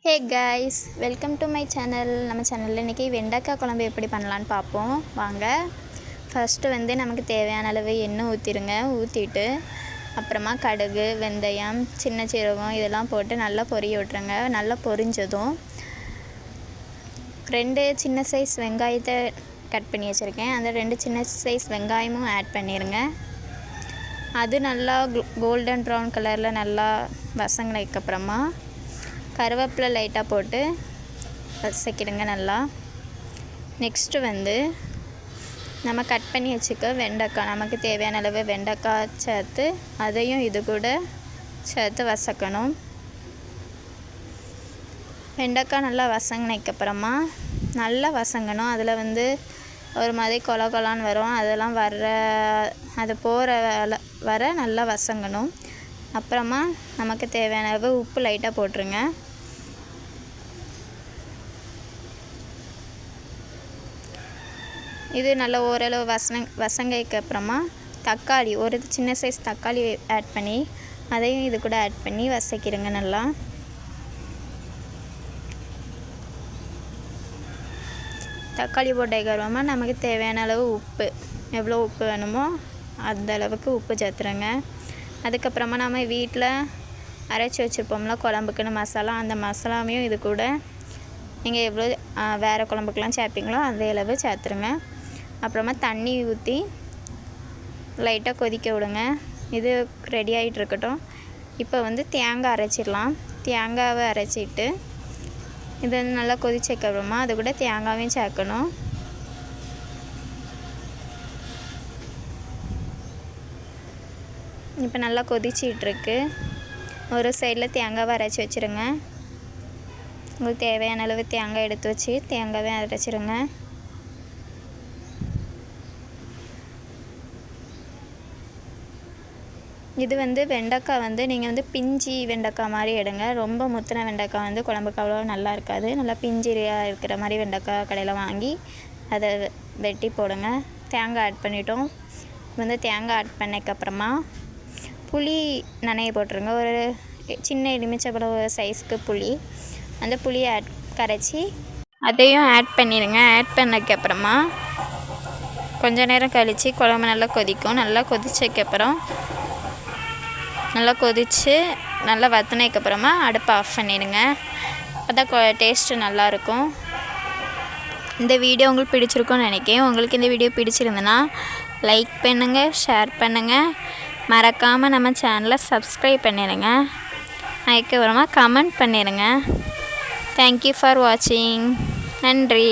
Hey guys, welcome to my channel. நம்ம சேனலில் இன்றைக்கி வெண்டைக்காய் குழம்பு எப்படி பண்ணலான்னு பார்ப்போம் வாங்க. ஃபஸ்ட்டு நமக்கு தேவையான அளவு எண்ணெய் ஊற்றிடுங்க. ஊற்றிட்டு அப்புறமா கடுகு, வெந்தயம், சின்ன சீரகம் இதெல்லாம் போட்டு நல்லா பொரிய விட்ருங்க. நல்லா பொரிஞ்சதும் 2 சின்ன சைஸ் வெங்காயத்தை கட் பண்ணி வச்சுருக்கேன். அந்த 2 சின்ன சைஸ் வெங்காயமும் ஆட் பண்ணிடுங்க. அது நல்லா கோல்டன் ப்ரௌன் கலரில் நல்லா வசங்கினதுக்கப்புறமா கருவேப்பிலை லைட்டாக போட்டு வதக்கிடுங்க நல்லா. நெக்ஸ்ட்டு நம்ம கட் பண்ணி வச்சுக்க வெண்டைக்காய், நமக்கு தேவையான அளவு வெண்டைக்காய் சேர்த்து அதையும் இது கூட சேர்த்து வதக்கணும். வெண்டைக்காய் நல்லா வதங்கினதுக்கப்புறமா நல்லா வதங்கணும். அதில் ஒரு மாதிரி கொலான்னு வரும். அதெல்லாம் அது போகிற வர நல்லா வதங்கணும். அப்புறமா நமக்கு தேவையான அளவு உப்பு லைட்டாக போட்டுருங்க. இது நல்லா ஓரளவு வசங்கைக்கு அப்புறமா தக்காளி, ஒரு சின்ன சைஸ் தக்காளி ஆட் பண்ணி அதையும் இது கூட ஆட் பண்ணி வதக்கிடுங்க நல்லா. தக்காளி போட்டதுக்கப்புறமா நமக்கு தேவையான அளவு உப்பு, எவ்வளோ உப்பு வேணுமோ அந்த அளவுக்கு உப்பு சேர்த்துருங்க. அதுக்கப்புறமா நம்ம வீட்டில் அரைச்சி வச்சுருப்போம்ல குழம்புக்குன்னு மசாலா, அந்த மசாலாவையும் இது கூட நீங்கள் எவ்வளோ வேறு குழம்புக்கெலாம் சேர்ப்பீங்களோ அதே அளவு சேர்த்துருங்க. அப்புறமா தண்ணி ஊற்றி லைட்டாக கொதிக்க விடுங்க. இது ரெடி ஆகிட்டு இருக்கட்டும். இப்போ தேங்காய் அரைச்சிடலாம். தேங்காவை அரைச்சிட்டு இது நல்லா கொதிச்சதுக்கப்புறமா அது கூட தேங்காயும் சேர்க்கணும். இப்போ நல்லா கொதிச்சிட்ருக்கு. ஒரு சைடில் தேங்காவை அரைச்சி வச்சுருங்க. உங்களுக்கு தேவையான அளவு தேங்காய் எடுத்து வச்சு தேங்காவே அரைச்சிருங்க. இது வெண்டைக்காய் நீங்கள் பிஞ்சி வெண்டைக்காய் மாதிரி எடுங்க. ரொம்ப முத்தின வெண்டைக்காய் குழம்புக்கு அவ்வளோ நல்லா இருக்காது. நல்லா பிஞ்சிரியாக இருக்கிற மாதிரி வெண்டைக்காய் கடையில் வாங்கி அதை வெட்டி போடுங்க. தேங்காய் ஆட் பண்ணிட்டோம். தேங்காய் ஆட் பண்ணதுக்கப்புறமா புளி நனைய போட்டுருங்க. ஒரு சின்ன எலுமிச்சம்பழம் சைஸ்க்கு புளி, அந்த புளியை கரைச்சி அதையும் ஆட் பண்ணிடுங்க. ஆட் பண்ணதுக்கப்புறமா கொஞ்ச நேரம் கழித்து குழம்பு நல்லா கொதிக்கும். நல்லா கொதிச்சதுக்கப்புறம் நல்லா கொதித்து நல்லா வற்றினதுக்கப்புறமா அடுப்பை ஆஃப் பண்ணிடுங்க. அதான் டேஸ்ட்டு நல்லாயிருக்கும். இந்த வீடியோ உங்களுக்கு பிடிச்சிருக்கும்னு நினைக்கிறேன். உங்களுக்கு இந்த வீடியோ பிடிச்சிருந்துன்னா லைக் பண்ணுங்கள், ஷேர் பண்ணுங்கள், மறக்காமல் நம்ம சேனலை சப்ஸ்கிரைப் பண்ணிடுங்க. அதுக்கப்புறமா கமெண்ட் பண்ணிடுங்க. தேங்க்யூ ஃபார் வாட்சிங். நன்றி.